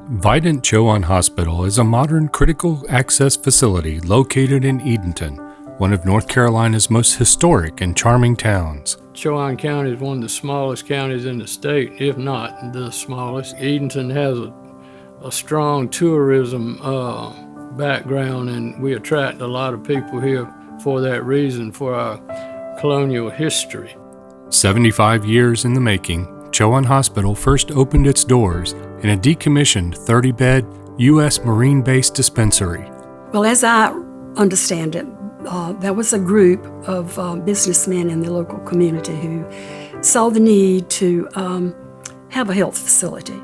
Vidant Chowan Hospital is a modern critical access facility located in Edenton, one of North Carolina's most historic and charming towns. Chowan County is one of the smallest counties in the state, if not the smallest. Edenton has a strong tourism background, and we attract a lot of people here for that reason, for our colonial history. 75 years in the making, Chowan Hospital first opened its doors in a decommissioned 30-bed U.S. Marine-based dispensary. Well, as I understand it, there was a group of businessmen in the local community who saw the need to have a health facility.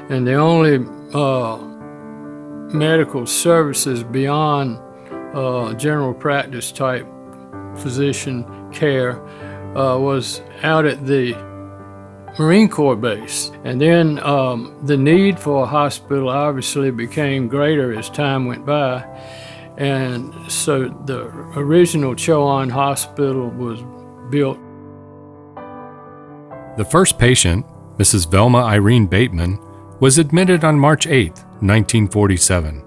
And the only medical services beyond general practice type physician care was out at the Marine Corps base. And then the need for a hospital obviously became greater as time went by. And so the original Chowan Hospital was built. The first patient, Mrs. Velma Irene Bateman, was admitted on March 8, 1947.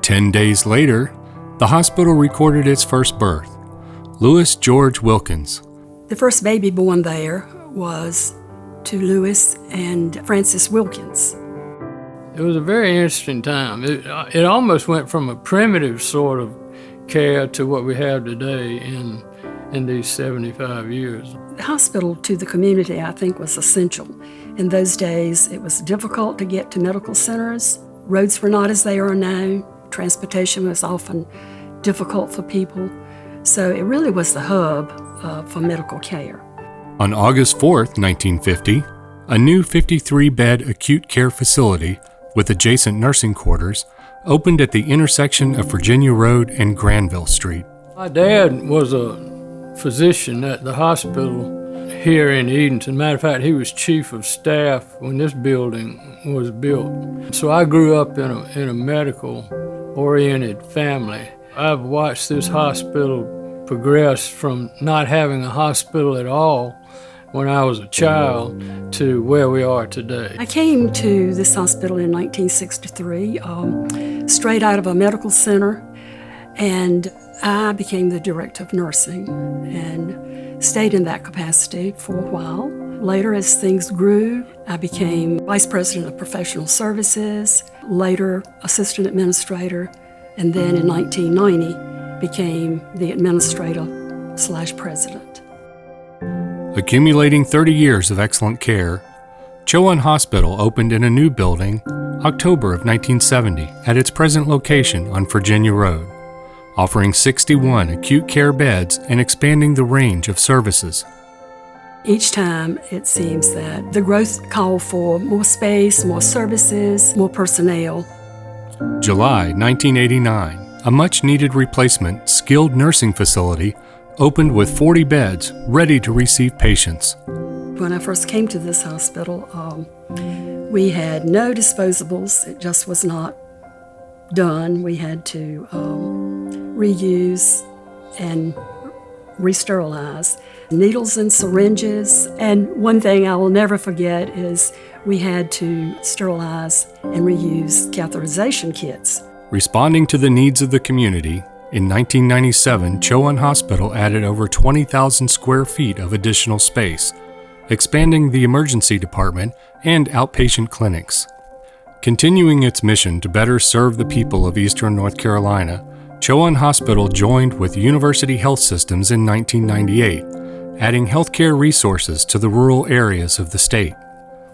10 days later, the hospital recorded its first birth, Louis George Wilkins. The first baby born there was to Louis and Frances Wilkins. It was a very interesting time. It almost went from a primitive sort of care to what we have today in these 75 years. The hospital to the community, I think, was essential. In those days, it was difficult to get to medical centers. Roads were not as they are now. Transportation was often difficult for people. So it really was the hub for medical care. On August 4, 1950, a new 53-bed acute care facility with adjacent nursing quarters opened at the intersection of Virginia Road and Granville Street. My dad was a physician at the hospital here in Edenton. Matter of fact, he was chief of staff when this building was built. So I grew up in a medical-oriented family. I've watched this hospital progress from not having a hospital at all when I was a child to where we are today. I came to this hospital in 1963, straight out of a medical center, and I became the director of nursing and stayed in that capacity for a while. Later, as things grew, I became vice president of professional services, later assistant administrator, and then in 1990 became the administrator/president. Accumulating 30 years of excellent care, Chowan Hospital opened in a new building October of 1970 at its present location on Virginia Road, offering 61 acute care beds and expanding the range of services. Each time it seems that the growth called for more space, more services, more personnel. July 1989, a much-needed replacement skilled nursing facility opened with 40 beds ready to receive patients. When I first came to this hospital, we had no disposables. It just was not done. We had to reuse and re-sterilize needles and syringes. And one thing I will never forget is we had to sterilize and reuse catheterization kits. Responding to the needs of the community, in 1997, Chowan Hospital added over 20,000 square feet of additional space, expanding the emergency department and outpatient clinics. Continuing its mission to better serve the people of Eastern North Carolina, Chowan Hospital joined with University Health Systems in 1998, adding healthcare resources to the rural areas of the state.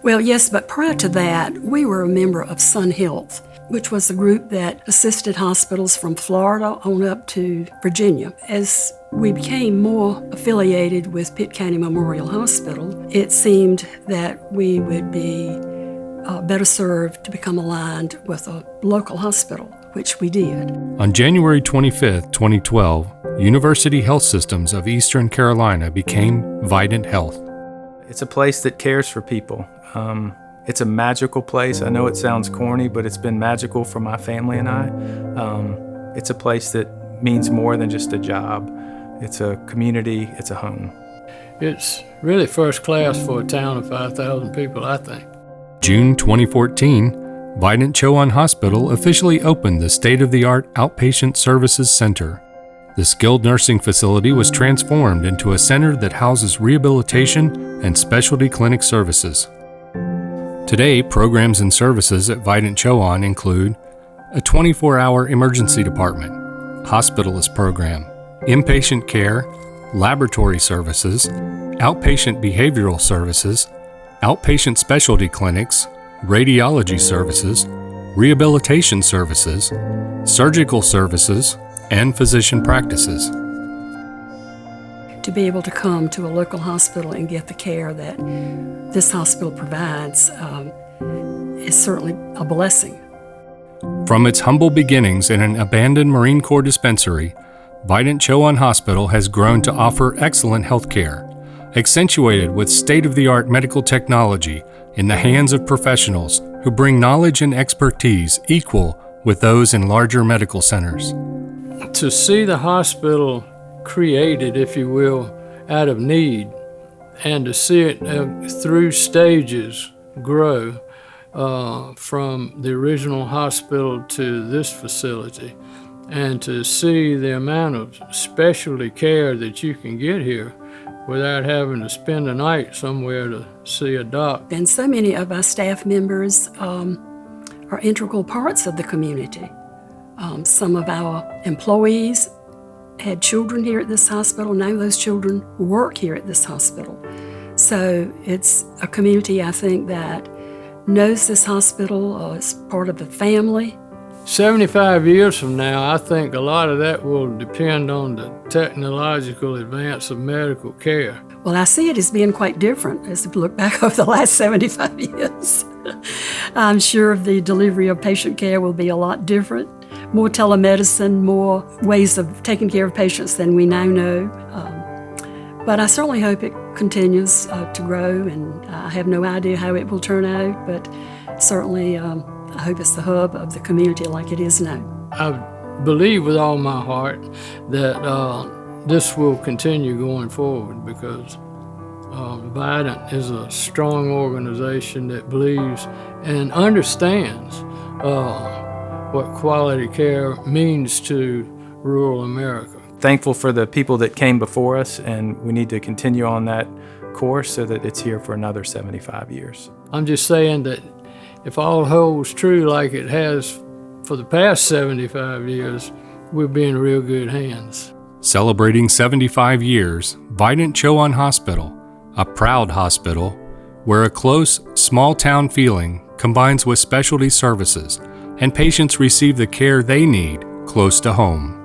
Well, yes, but prior to that, we were a member of Sun Health, which was a group that assisted hospitals from Florida on up to Virginia. As we became more affiliated with Pitt County Memorial Hospital, it seemed that we would be better served to become aligned with a local hospital, which we did. On January 25, 2012, University Health Systems of Eastern Carolina became Vidant Health. It's a place that cares for people. It's a magical place. I know it sounds corny, but it's been magical for my family and I. It's a place that means more than just a job. It's a community, it's a home. It's really first class for a town of 5,000 people, I think. June 2014, Vidant Chowan Hospital officially opened the state-of-the-art Outpatient Services Center. The skilled nursing facility was transformed into a center that houses rehabilitation and specialty clinic services. Today, programs and services at Vidant Chowan include a 24-hour emergency department, hospitalist program, inpatient care, laboratory services, outpatient behavioral services, outpatient specialty clinics, radiology services, rehabilitation services, surgical services, and physician practices. To be able to come to a local hospital and get the care that this hospital provides is certainly a blessing. From its humble beginnings in an abandoned Marine Corps dispensary, Vidant Chowan Hospital has grown to offer excellent health care, accentuated with state-of-the-art medical technology in the hands of professionals who bring knowledge and expertise equal with those in larger medical centers. To see the hospital created, if you will, out of need, and to see it through stages grow from the original hospital to this facility, and to see the amount of specialty care that you can get here without having to spend a night somewhere to see a doc. And so many of our staff members are integral parts of the community. Some of our employees had children here at this hospital. Now those children work here at this hospital. So it's a community, I think, that knows this hospital as part of the family. 75 years from now, I think a lot of that will depend on the technological advance of medical care. Well, I see it as being quite different as we look back over the last 75 years. I'm sure the delivery of patient care will be a lot different. More telemedicine, more ways of taking care of patients than we now know. But I certainly hope it continues to grow, and I have no idea how it will turn out, but certainly I hope it's the hub of the community like it is now. I believe with all my heart that this will continue going forward, because Vidant is a strong organization that believes and understands what quality care means to rural America. Thankful for the people that came before us, and we need to continue on that course so that it's here for another 75 years. I'm just saying that if all holds true like it has for the past 75 years, we'll be in real good hands. Celebrating 75 years, Vidant Chowan Hospital, a proud hospital where a close, small-town feeling combines with specialty services and patients receive the care they need close to home.